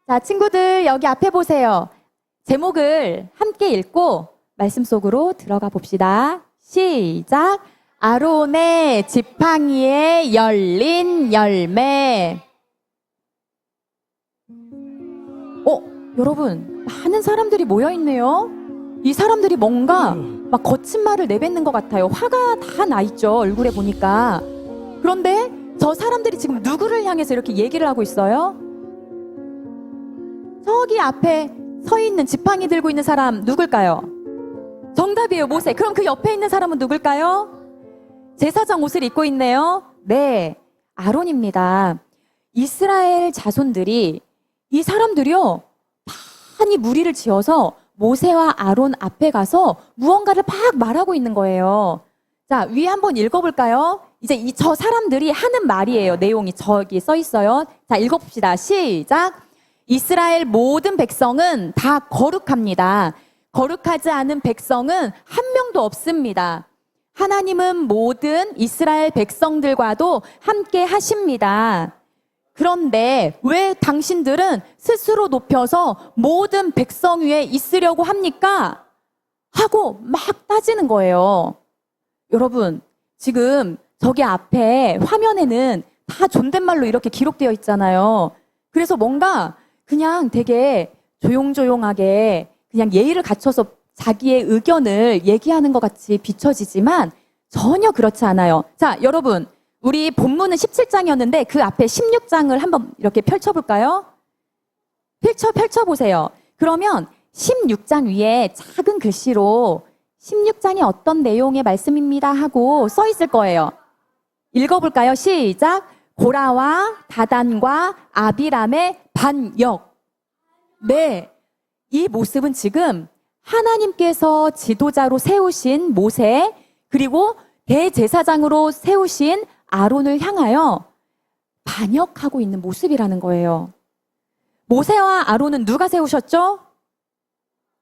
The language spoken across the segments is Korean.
자, 친구들 여기 앞에 보세요. 제목을 함께 읽고 말씀 속으로 들어가 봅시다. 시작. 아론의 지팡이에 열린 열매. 여러분, 많은 사람들이 모여 있네요. 이 사람들이 뭔가 막 거친 말을 내뱉는 것 같아요. 화가 다 나 있죠, 얼굴에 보니까. 그런데 저 사람들이 지금 누구를 향해서 이렇게 얘기를 하고 있어요? 저기 앞에 서 있는 지팡이 들고 있는 사람 누굴까요? 정답이에요, 모세. 그럼 그 옆에 있는 사람은 누굴까요? 제사장 옷을 입고 있네요. 네, 아론입니다. 이스라엘 자손들이, 이 사람들이요, 많이 무리를 지어서 모세와 아론 앞에 가서 무언가를 막 말하고 있는 거예요. 자, 위에 한번 읽어볼까요? 이제 저 사람들이 하는 말이에요. 내용이 저기 써 있어요. 자, 읽어봅시다. 시작. 이스라엘 모든 백성은 다 거룩합니다. 거룩하지 않은 백성은 한 명도 없습니다. 하나님은 모든 이스라엘 백성들과도 함께 하십니다. 그런데 왜 당신들은 스스로 높여서 모든 백성 위에 있으려고 합니까? 하고 막 따지는 거예요. 여러분, 지금 저기 앞에 화면에는 다 존댓말로 이렇게 기록되어 있잖아요. 그래서 뭔가 그냥 되게 조용조용하게 그냥 예의를 갖춰서 자기의 의견을 얘기하는 것 같이 비춰지지만 전혀 그렇지 않아요. 자, 여러분, 우리 본문은 17장이었는데 그 앞에 16장을 한번 이렇게 펼쳐볼까요? 펼쳐보세요. 그러면 16장 위에 작은 글씨로 16장이 어떤 내용의 말씀입니다 하고 써 있을 거예요. 읽어볼까요? 시작. 고라와 다단과 아비람의 반역. 네, 이 모습은 지금 하나님께서 지도자로 세우신 모세, 그리고 대제사장으로 세우신 아론을 향하여 반역하고 있는 모습이라는 거예요. 모세와 아론은 누가 세우셨죠?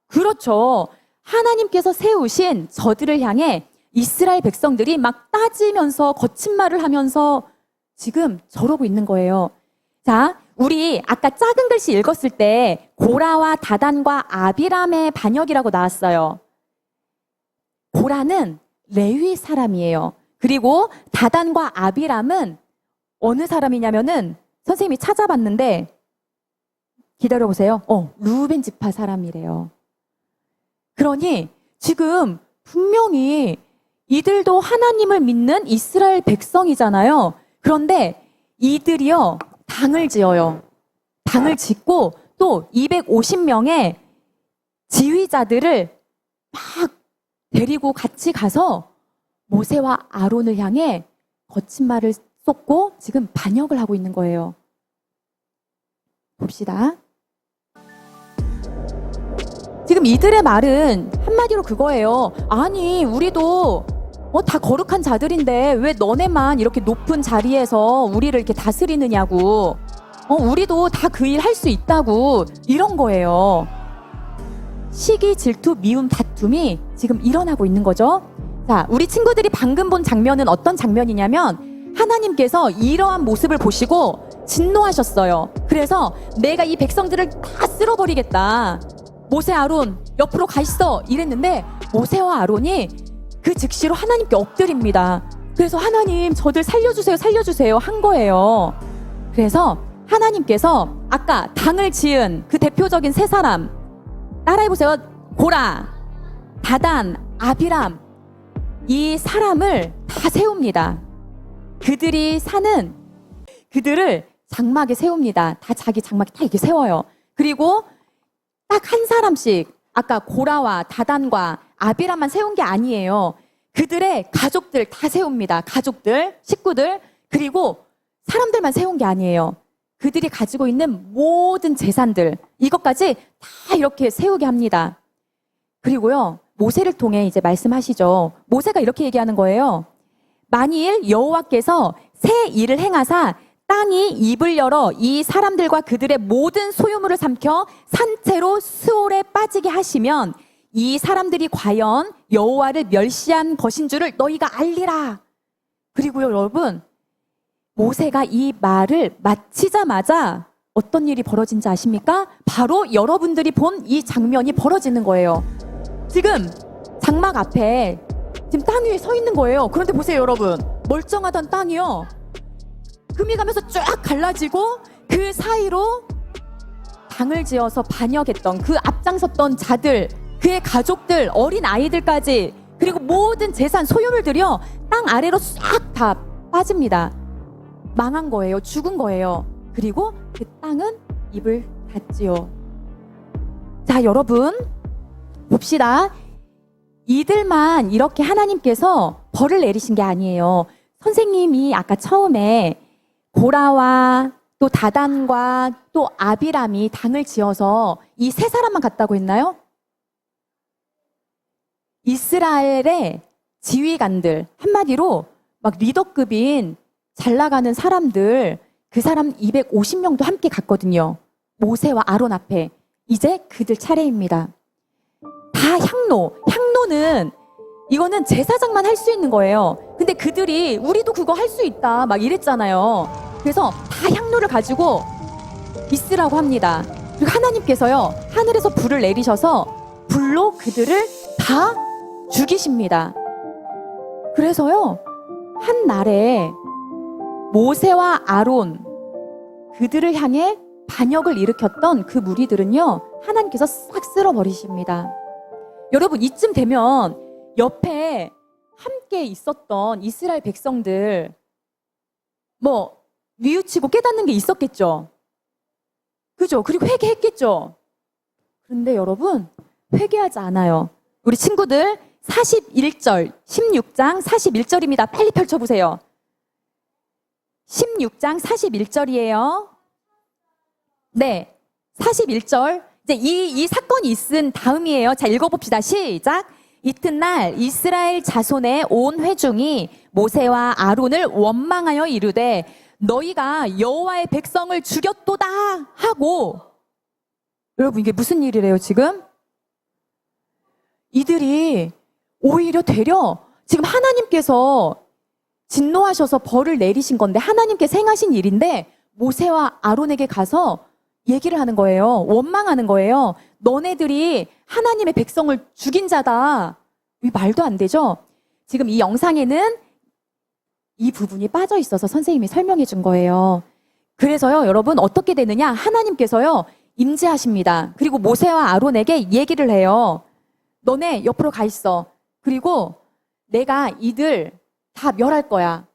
그렇죠. 하나님께서 세우신 저들을 향해 이스라엘 백성들이 막 따지면서 거친 말을 하면서 지금 저러고 있는 거예요. 자, 우리 아까 작은 글씨 읽었을 때 고라와 다단과 아비람의 반역이라고 나왔어요. 고라는 레위 사람이에요. 그리고 다단과 아비람은 어느 사람이냐면은 선생님이 찾아봤는데 기다려보세요. 루벤 지파 사람이래요. 그러니 지금 분명히 이들도 하나님을 믿는 이스라엘 백성이잖아요. 그런데 이들이요, 당을 지어요. 당을 짓고 또 250명의 지휘자들을 막 데리고 같이 가서 모세와 아론을 향해 거친 말을 쏟고 지금 반역을 하고 있는 거예요. 봅시다. 지금 이들의 말은 한마디로 그거예요. 아니, 우리도 다 거룩한 자들인데 왜 너네만 이렇게 높은 자리에서 우리를 이렇게 다스리느냐고. 우리도 다 그 일 할 수 있다고. 이런 거예요. 시기, 질투, 미움, 다툼이 지금 일어나고 있는 거죠. 자, 우리 친구들이 방금 본 장면은 어떤 장면이냐면 하나님께서 이러한 모습을 보시고 진노하셨어요. 그래서 내가 이 백성들을 다 쓸어버리겠다. 모세, 아론 옆으로 가 있어 이랬는데 모세와 아론이 그 즉시로 하나님께 엎드립니다. 그래서 하나님, 저들 살려주세요 한 거예요. 그래서 하나님께서 아까 당을 지은 그 대표적인 세 사람 따라해보세요. 고라, 다단, 아비람, 이 사람을 다 세웁니다. 그들을 장막에 세웁니다. 다 자기 장막에 다 이렇게 세워요. 그리고 딱 한 사람씩 아까 고라와 다단과 아비람만 세운 게 아니에요. 그들의 가족들 다 세웁니다. 가족들, 식구들, 그리고 사람들만 세운 게 아니에요. 그들이 가지고 있는 모든 재산들, 이것까지 다 이렇게 세우게 합니다. 그리고요, 모세를 통해 이제 말씀하시죠. 모세가 이렇게 얘기하는 거예요. 만일 여호와께서 새 일을 행하사 땅이 입을 열어 이 사람들과 그들의 모든 소유물을 삼켜 산채로 수올에 빠지게 하시면 이 사람들이 과연 여호와를 멸시한 것인 줄을 너희가 알리라. 그리고요, 여러분, 모세가 이 말을 마치자마자 어떤 일이 벌어진지 아십니까? 바로 여러분들이 본 이 장면이 벌어지는 거예요. 지금 장막 앞에 지금 땅 위에 서 있는 거예요. 그런데 보세요, 여러분. 멀쩡하던 땅이요. 금이 가면서 쫙 갈라지고 그 사이로 방을 지어서 반역했던 그 앞장섰던 자들, 그의 가족들, 어린 아이들까지, 그리고 모든 재산, 소유물들이요, 땅 아래로 싹 다 빠집니다. 망한 거예요. 죽은 거예요. 그리고 그 땅은 입을 닫지요. 자, 여러분 봅시다. 이들만 이렇게 하나님께서 벌을 내리신 게 아니에요. 선생님이 아까 처음에 고라와 또 다단과 또 아비람이 당을 지어서 이 세 사람만 갔다고 했나요? 이스라엘의 지휘관들, 한마디로 막 리더급인 잘 나가는 사람들, 그 사람 250명도 함께 갔거든요. 모세와 아론 앞에. 이제 그들 차례입니다. 다 향로는 이거는 제사장만 할 수 있는 거예요. 근데 그들이 우리도 그거 할 수 있다 막 이랬잖아요. 그래서 다 향로를 가지고 있으라고 합니다. 그리고 하나님께서요, 하늘에서 불을 내리셔서 불로 그들을 다 죽이십니다. 그래서요, 한 날에 모세와 아론, 그들을 향해 반역을 일으켰던 그 무리들은요, 하나님께서 싹 쓸어버리십니다. 여러분, 이쯤 되면 옆에 함께 있었던 이스라엘 백성들 뭐 뉘우치고 깨닫는 게 있었겠죠. 그죠? 그리고 회개했겠죠. 그런데 여러분, 회개하지 않아요. 우리 친구들 41절, 16장 41절입니다. 빨리 펼쳐보세요. 16장 41절이에요. 네, 41절. 이제 이 사건이 있은 다음이에요. 자, 읽어봅시다. 시작. 이튿날 이스라엘 자손의 온 회중이 모세와 아론을 원망하여 이르되 너희가 여호와의 백성을 죽였도다 하고, 여러분 이게 무슨 일이래요 지금? 이들이 오히려 되려 지금 하나님께서 진노하셔서 벌을 내리신 건데, 하나님께서 행하신 일인데 모세와 아론에게 가서 얘기를 하는 거예요. 원망하는 거예요. 너네들이 하나님의 백성을 죽인 자다. 이 말도 안 되죠? 지금 이 영상에는 이 부분이 빠져 있어서 선생님이 설명해 준 거예요. 그래서요, 여러분 어떻게 되느냐? 하나님께서요, 임재하십니다. 그리고 모세와 아론에게 얘기를 해요. 너네 옆으로 가 있어. 그리고 내가 이들 다 멸할 거야.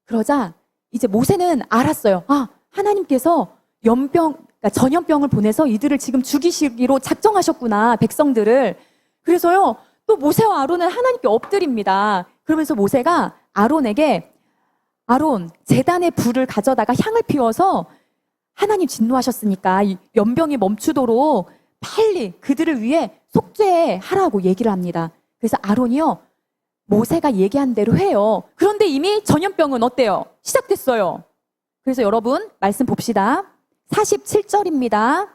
그러자 이제 모세는 알았어요. 아, 하나님께서 그러니까 전염병을 보내서 이들을 지금 죽이시기로 작정하셨구나, 백성들을. 그래서요, 또 모세와 아론은 하나님께 엎드립니다. 그러면서 모세가 아론에게, 아론, 제단의 불을 가져다가 향을 피워서 하나님 진노하셨으니까 이 연병이 멈추도록 빨리 그들을 위해 속죄하라고 얘기를 합니다. 그래서 아론이요, 모세가 얘기한 대로 해요. 그런데 이미 전염병은 어때요? 시작됐어요. 그래서 여러분 말씀 봅시다. 47절입니다.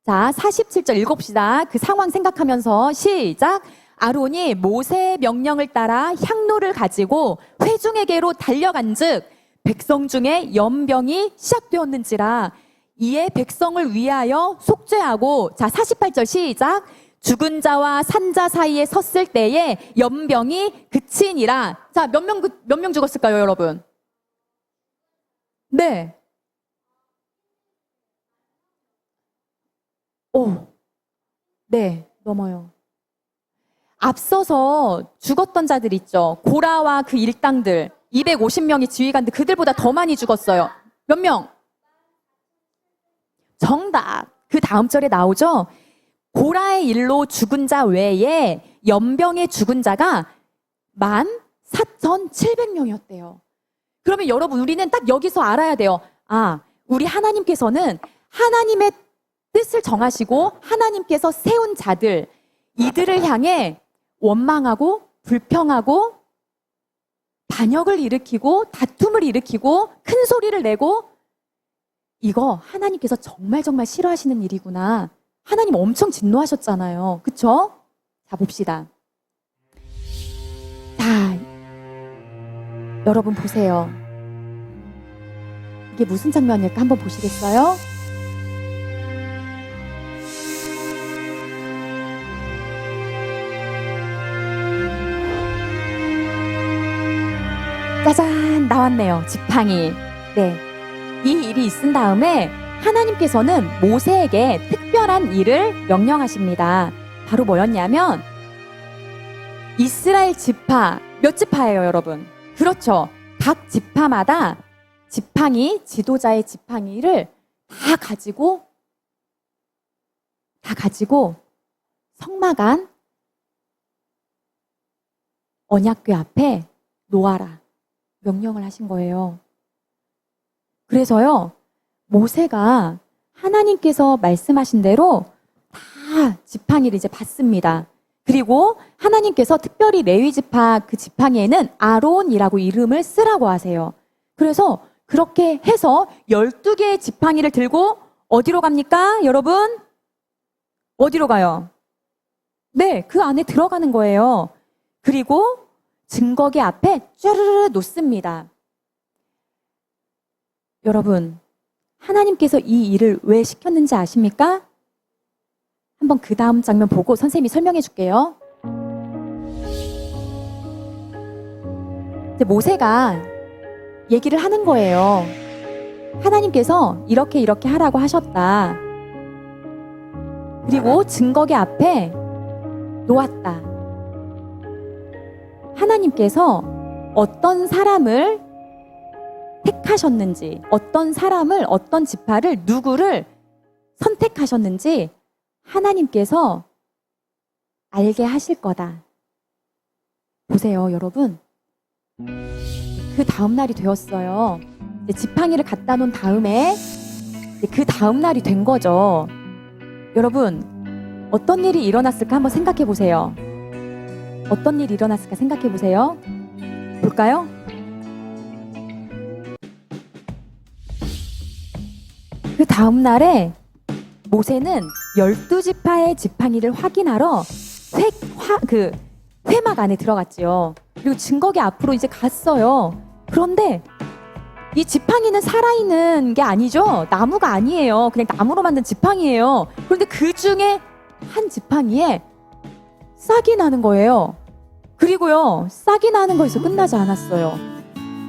자, 47절 읽어봅시다. 그 상황 생각하면서 시작. 아론이 모세의 명령을 따라 향로를 가지고 회중에게로 달려간즉 백성 중에 연병이 시작되었는지라. 이에 백성을 위하여 속죄하고, 자 48절 시작. 죽은 자와 산 자 사이에 섰을 때에 연병이 그치니라. 자, 몇 명 죽었을까요, 여러분? 네. 네, 넘어요. 앞서서 죽었던 자들 있죠. 고라와 그 일당들, 250명의 지휘관들, 그들보다 더 많이 죽었어요. 몇 명? 정답. 그 다음 절에 나오죠. 고라의 일로 죽은 자 외에 연병에 죽은 자가 14,700명이었대요. 그러면 여러분, 우리는 딱 여기서 알아야 돼요. 아, 우리 하나님께서는 하나님의 뜻을 정하시고 하나님께서 세운 자들, 이들을 향해 원망하고 불평하고 반역을 일으키고 다툼을 일으키고 큰 소리를 내고, 이거 하나님께서 정말 싫어하시는 일이구나. 하나님 엄청 진노하셨잖아요. 그쵸? 자, 봅시다. 자, 여러분 보세요. 이게 무슨 장면일까 한번 보시겠어요? 짜잔, 나왔네요. 지팡이. 네. 이 일이 있은 다음에 하나님께서는 모세에게 특별한 일을 명령하십니다. 바로 뭐였냐면 이스라엘 지파, 몇 지파예요, 여러분? 그렇죠. 각 지파마다 지팡이, 지도자의 지팡이를 다 가지고 성막 언약궤 앞에 놓아라 명령을 하신 거예요. 그래서요, 모세가 하나님께서 말씀하신 대로 다 지팡이를 이제 받습니다. 그리고 하나님께서 특별히 레위 지파 그 지팡이에는 아론이라고 이름을 쓰라고 하세요. 그래서 그렇게 해서 12개의 지팡이를 들고 어디로 갑니까, 여러분? 어디로 가요? 네, 그 안에 들어가는 거예요. 그리고 증거계 앞에 쭈르르 놓습니다. 여러분, 하나님께서 이 일을 왜 시켰는지 아십니까? 한번 그 다음 장면 보고 선생님이 설명해 줄게요. 이제 모세가 얘기를 하는 거예요. 하나님께서 이렇게 하라고 하셨다. 그리고 증거계 앞에 놓았다. 하나님께서 어떤 사람을 택하셨는지, 어떤 사람을, 어떤 지파를, 누구를 선택하셨는지 하나님께서 알게 하실 거다. 보세요, 여러분. 그 다음 날이 되었어요. 지팡이를 갖다 놓은 다음에 그 다음 날이 된 거죠. 여러분, 어떤 일이 일어났을까 한번 생각해 보세요. 어떤 일이 일어났을까 생각해 보세요. 볼까요? 그 다음 날에 모세는 12지파의 지팡이를 확인하러 회막 안에 들어갔지요. 그리고 증거계 앞으로 이제 갔어요. 그런데 이 지팡이는 살아있는 게 아니죠. 나무가 아니에요. 그냥 나무로 만든 지팡이에요. 그런데 그 중에 한 지팡이에 싹이 나는 거예요. 그리고요, 싹이 나는 거에서 끝나지 않았어요.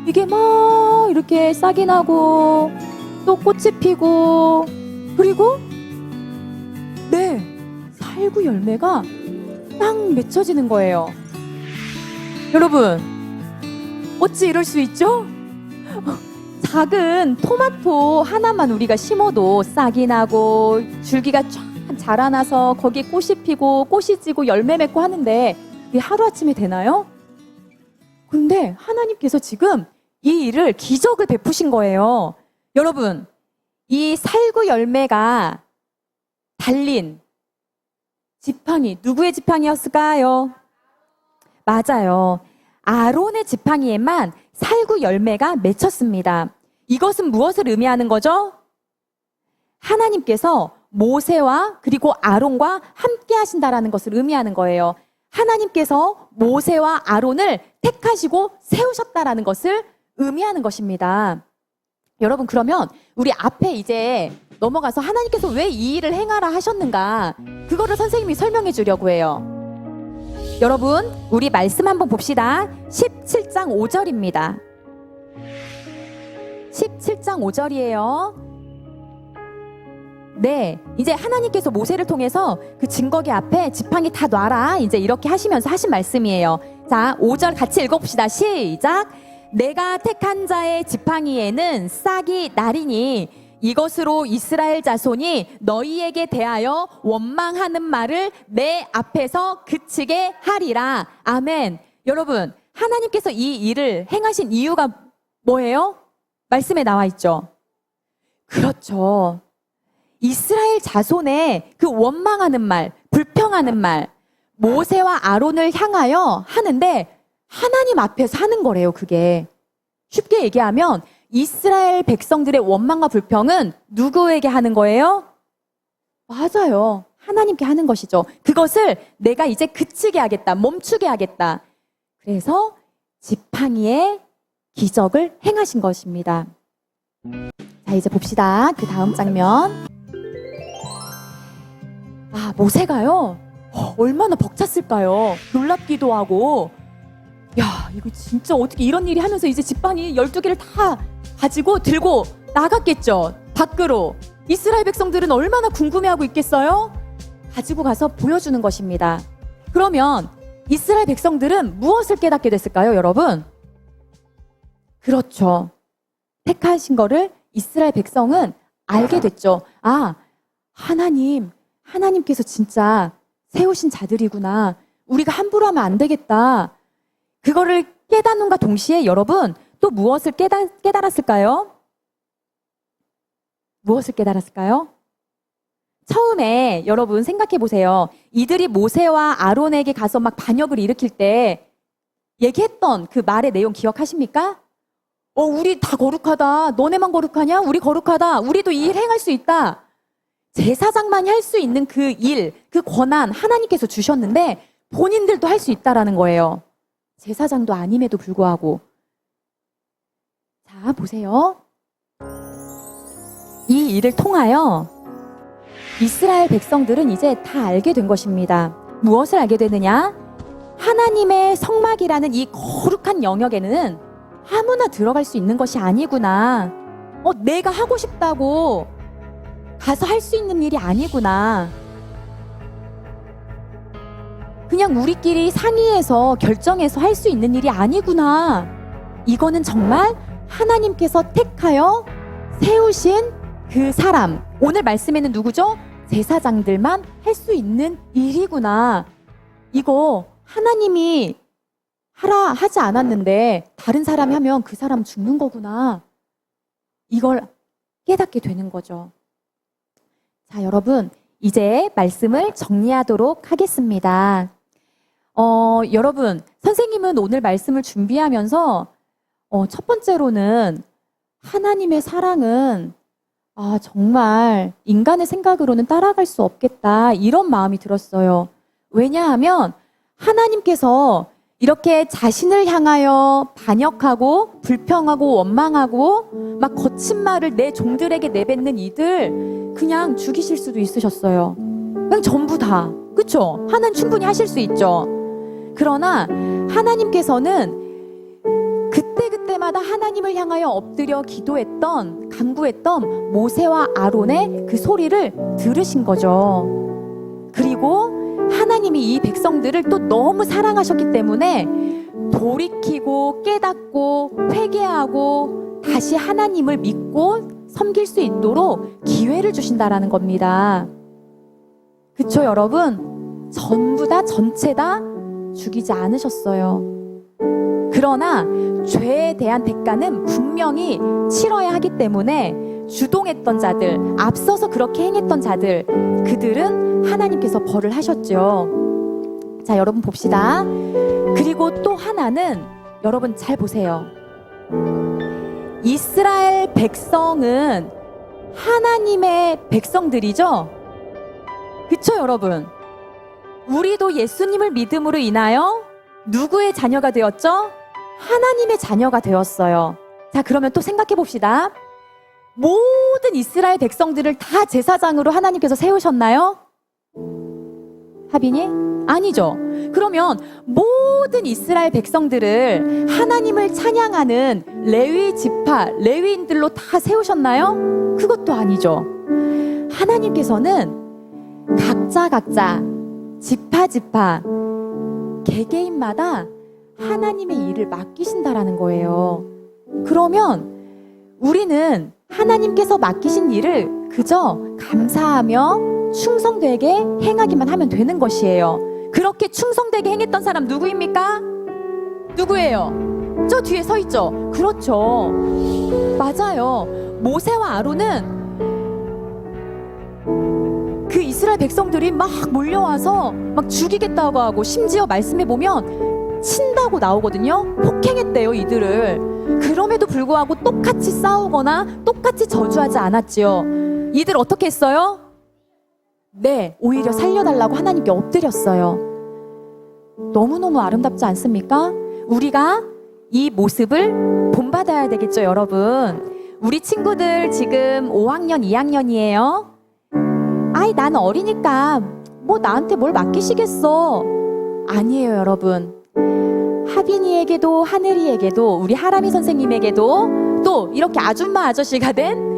이게 막 이렇게 싹이 나고 또 꽃이 피고, 그리고 네, 살구 열매가 딱 맺혀지는 거예요. 여러분, 어찌 이럴 수 있죠? 작은 토마토 하나만 우리가 심어도 싹이 나고 줄기가 쫙 자라나서 거기에 꽃이 피고 꽃이 지고 열매 맺고 하는데 이게 하루아침에 되나요? 근데 하나님께서 지금 이 일을 기적을 베푸신 거예요. 여러분, 이 살구 열매가 달린 지팡이, 누구의 지팡이였을까요? 맞아요. 아론의 지팡이에만 살구 열매가 맺혔습니다. 이것은 무엇을 의미하는 거죠? 하나님께서 모세와 그리고 아론과 함께 하신다라는 것을 의미하는 거예요. 하나님께서 모세와 아론을 택하시고 세우셨다라는 것을 의미하는 것입니다. 여러분, 그러면 우리 앞에 이제 넘어가서 하나님께서 왜 이 일을 행하라 하셨는가, 그거를 선생님이 설명해 주려고 해요. 여러분, 우리 말씀 한번 봅시다. 17장 5절입니다. 17장 5절이에요. 네, 이제 하나님께서 모세를 통해서 그 증거기 앞에 지팡이 다 놔라, 이제 이렇게 하시면서 하신 말씀이에요. 자, 5절 같이 읽어봅시다. 시작. 내가 택한 자의 지팡이에는 싹이 나리니 이것으로 이스라엘 자손이 너희에게 대하여 원망하는 말을 내 앞에서 그치게 하리라. 아멘. 여러분, 하나님께서 이 일을 행하신 이유가 뭐예요? 말씀에 나와 있죠. 그렇죠. 이스라엘 자손의 그 원망하는 말, 불평하는 말, 모세와 아론을 향하여 하는데 하나님 앞에서 하는 거래요, 그게. 쉽게 얘기하면 이스라엘 백성들의 원망과 불평은 누구에게 하는 거예요? 맞아요. 하나님께 하는 것이죠. 그것을 내가 이제 그치게 하겠다, 멈추게 하겠다. 그래서 지팡이의 기적을 행하신 것입니다. 자, 이제 봅시다. 그 다음 장면. 아, 모세가요. 얼마나 벅찼을까요? 놀랍기도 하고. 야, 이거 진짜 어떻게 이런 일이 하면서 이제 지팡이 12개를 다 가지고 들고 나갔겠죠. 밖으로. 이스라엘 백성들은 얼마나 궁금해하고 있겠어요? 가지고 가서 보여주는 것입니다. 그러면 이스라엘 백성들은 무엇을 깨닫게 됐을까요, 여러분? 그렇죠. 택하신 거를 이스라엘 백성은 알게 됐죠. 아, 하나님께서 진짜 세우신 자들이구나. 우리가 함부로 하면 안 되겠다. 그거를 깨닫는과 동시에 여러분 또 무엇을 깨달았을까요? 무엇을 깨달았을까요? 처음에 여러분 생각해 보세요. 이들이 모세와 아론에게 가서 막 반역을 일으킬 때 얘기했던 그 말의 내용 기억하십니까? 우리 다 거룩하다. 너네만 거룩하냐? 우리 거룩하다. 우리도 이 일 행할 수 있다. 제사장만이 할 수 있는 그 일, 그 권한 하나님께서 주셨는데 본인들도 할 수 있다라는 거예요. 제사장도 아님에도 불구하고. 자, 보세요. 이 일을 통하여 이스라엘 백성들은 이제 다 알게 된 것입니다. 무엇을 알게 되느냐? 하나님의 성막이라는 이 거룩한 영역에는 아무나 들어갈 수 있는 것이 아니구나. 내가 하고 싶다고 가서 할 수 있는 일이 아니구나. 그냥 우리끼리 상의해서 결정해서 할 수 있는 일이 아니구나. 이거는 정말 하나님께서 택하여 세우신 그 사람. 오늘 말씀에는 누구죠? 제사장들만 할 수 있는 일이구나. 이거 하나님이 하라 하지 않았는데 다른 사람이 하면 그 사람 죽는 거구나. 이걸 깨닫게 되는 거죠. 자, 여러분 이제 말씀을 정리하도록 하겠습니다. 여러분 선생님은 오늘 말씀을 준비하면서 첫 번째로는 하나님의 사랑은 정말 인간의 생각으로는 따라갈 수 없겠다 이런 마음이 들었어요. 왜냐하면 하나님께서 이렇게 자신을 향하여 반역하고 불평하고 원망하고 막 거친 말을 내 종들에게 내뱉는 이들 그냥 죽이실 수도 있으셨어요. 그냥 전부 다. 그쵸? 하나님 충분히 하실 수 있죠. 그러나 하나님께서는 그때그때마다 하나님을 향하여 엎드려 기도했던, 간구했던 모세와 아론의 그 소리를 들으신 거죠. 그리고 하나님이 이 백성들을 또 너무 사랑하셨기 때문에 돌이키고 깨닫고 회개하고 다시 하나님을 믿고 섬길 수 있도록 기회를 주신다라는 겁니다. 그쵸, 여러분? 전부 다 전체 다 죽이지 않으셨어요. 그러나 죄에 대한 대가는 분명히 치러야 하기 때문에 주동했던 자들, 앞서서 그렇게 행했던 자들, 그들은 하나님께서 벌을 하셨죠. 자, 여러분 봅시다. 그리고 또 하나는 여러분 잘 보세요. 이스라엘 백성은 하나님의 백성들이죠. 그쵸, 여러분? 우리도 예수님을 믿음으로 인하여 누구의 자녀가 되었죠? 하나님의 자녀가 되었어요. 자, 그러면 또 생각해 봅시다. 모든 이스라엘 백성들을 다 제사장으로 하나님께서 세우셨나요? 하빈이? 아니죠. 그러면 모든 이스라엘 백성들을 하나님을 찬양하는 레위 지파, 레위인들로 다 세우셨나요? 그것도 아니죠. 하나님께서는 각자 지파 개개인마다 하나님의 일을 맡기신다라는 거예요. 그러면 우리는 하나님께서 맡기신 일을 그저 감사하며 충성되게 행하기만 하면 되는 것이에요. 그렇게 충성되게 행했던 사람 누구입니까? 누구예요? 저 뒤에 서 있죠? 그렇죠. 맞아요. 모세와 아론은 그 이스라엘 백성들이 막 몰려와서 막 죽이겠다고 하고 심지어 말씀해 보면 친다고 나오거든요. 폭행했대요, 이들을. 그럼에도 불구하고 똑같이 싸우거나 똑같이 저주하지 않았지요. 이들 어떻게 했어요? 네, 오히려 살려달라고 하나님께 엎드렸어요. 너무너무 아름답지 않습니까? 우리가 이 모습을 본받아야 되겠죠, 여러분. 우리 친구들 지금 5학년, 2학년이에요. 아이, 난 어리니까 뭐 나한테 뭘 맡기시겠어. 아니에요, 여러분. 하빈이에게도 하늘이에게도 우리 하람이 선생님에게도 또 이렇게 아줌마 아저씨가 된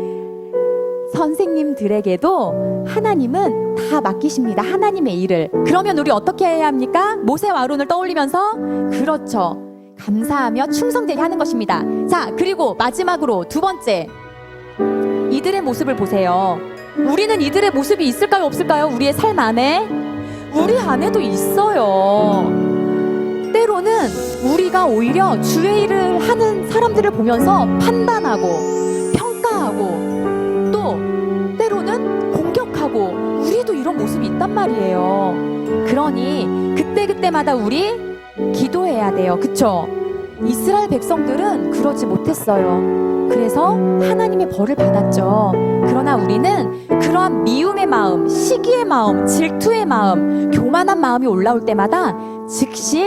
선생님들에게도 하나님은 다 맡기십니다. 하나님의 일을. 그러면 우리 어떻게 해야 합니까? 모세와 아론을 떠올리면서 그렇죠. 감사하며 충성되게 하는 것입니다. 자, 그리고 마지막으로 두 번째, 이들의 모습을 보세요. 우리는 이들의 모습이 있을까요, 없을까요? 우리의 삶 안에? 우리 안에도 있어요. 때로는 우리가 오히려 주의 일을 하는 사람들을 보면서 판단하고 평가하고 또 때로는 공격하고 우리도 이런 모습이 있단 말이에요. 그러니 그때그때마다 우리 기도해야 돼요. 그쵸? 이스라엘 백성들은 그러지 못했어요. 그래서 하나님의 벌을 받았죠. 그러나 우리는 그러한 미움의 마음, 시기의 마음, 질투의 마음, 교만한 마음이 올라올 때마다 즉시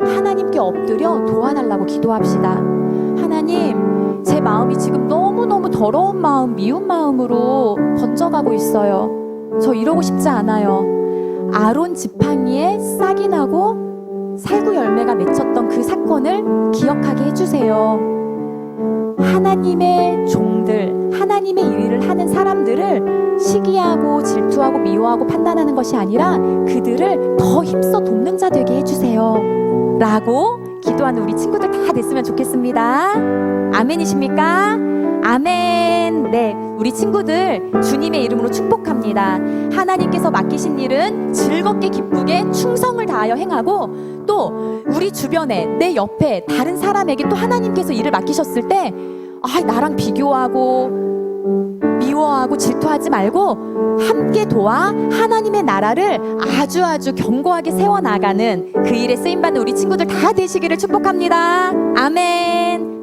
하나님께 엎드려 도와달라고 기도합시다. 하나님, 제 마음이 지금 너무너무 더러운 마음, 미운 마음으로 번져가고 있어요. 저 이러고 싶지 않아요. 아론 지팡이에 싹이 나고 살구 열매가 맺혔던 그 사건을 기억하게 해주세요. 하나님의 종들, 하나님의 일을 하는 사람들을 시기하고 질투하고 미워하고 판단하는 것이 아니라 그들을 더 힘써 돕는 자 되게 해주세요. 라고 기도하는 우리 친구들 다 됐으면 좋겠습니다. 아멘이십니까? 아멘. 네, 우리 친구들 주님의 이름으로 축복합니다. 하나님께서 맡기신 일은 즐겁게 기쁘게 충성을 다하여 행하고 또 우리 주변에 내 옆에 다른 사람에게 또 하나님께서 일을 맡기셨을 때 나랑 비교하고 미워하고 질투하지 말고 함께 도와 하나님의 나라를 아주 견고하게 세워나가는 그 일에 쓰임받는 우리 친구들 다 되시기를 축복합니다. 아멘.